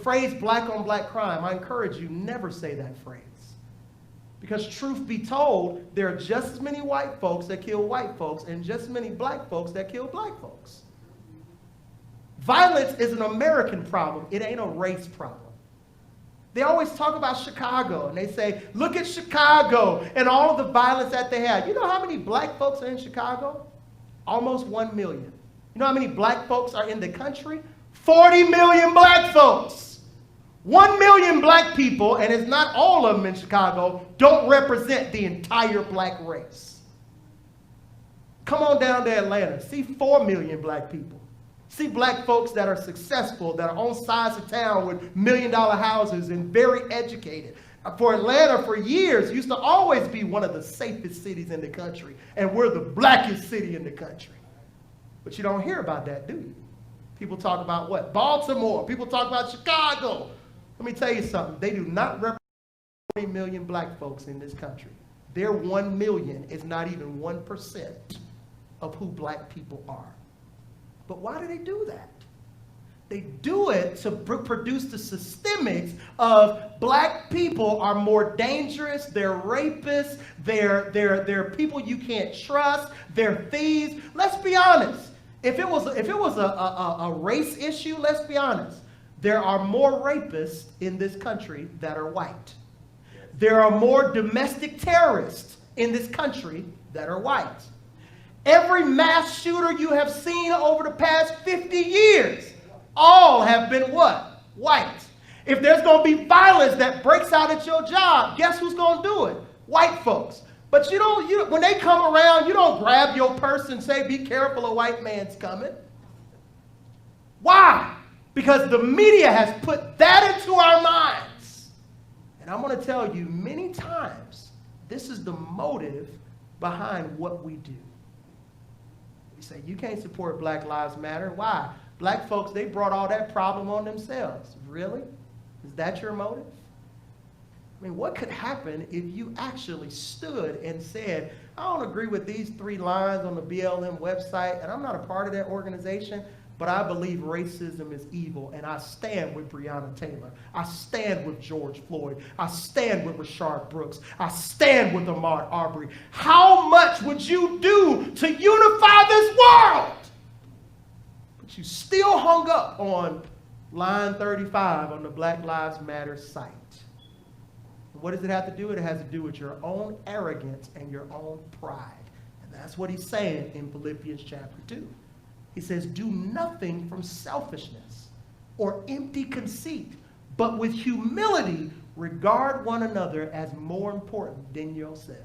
phrase black on black crime, I encourage you, never say that phrase. Because truth be told, there are just as many white folks that kill white folks and just as many black folks that kill black folks. Violence is an American problem. It ain't a race problem. They always talk about Chicago, and they say, look at Chicago and all of the violence that they have. You know how many black folks are in Chicago? Almost 1 million. You know how many black folks are in the country? 40 million black folks. 1 million black people, and it's not all of them in Chicago, don't represent the entire black race. Come on down to Atlanta. See 4 million black people. See black folks that are successful, that are on sides of town with $1 million houses and very educated. For Atlanta, for years, used to always be one of the safest cities in the country. And we're the blackest city in the country. But you don't hear about that, do you? People talk about what? Baltimore. People talk about Chicago. Let me tell you something. They do not represent 40 million black folks in this country. Their 1 million is not even 1% of who black people are. But why do they do that? They do it to produce the systemics of black people are more dangerous, they're rapists, they're people you can't trust, they're thieves. Let's be honest. If it was a race issue, let's be honest. There are more rapists in this country that are white. There are more domestic terrorists in this country that are white. Every mass shooter you have seen over the past 50 years, all have been what? White. If there's going to be violence that breaks out at your job, guess who's going to do it? White folks. But when they come around, you don't grab your purse and say, be careful, a white man's coming. Why? Because the media has put that into our minds. And I'm going to tell you many times, this is the motive behind what we do. We say, you can't support Black Lives Matter. Why? Black folks, they brought all that problem on themselves. Really? Is that your motive? I mean, what could happen if you actually stood and said, I don't agree with these 3 lines on the BLM website, and I'm not a part of that organization, but I believe racism is evil, and I stand with Breonna Taylor. I stand with George Floyd. I stand with Rayshard Brooks. I stand with Ahmaud Arbery. How much would you do to unify this world? But you still hung up on line 35 on the Black Lives Matter site. And what does it have to do? It has to do with your own arrogance and your own pride. And that's what he's saying in Philippians chapter 2. He says, do nothing from selfishness or empty conceit, but with humility regard one another as more important than yourselves.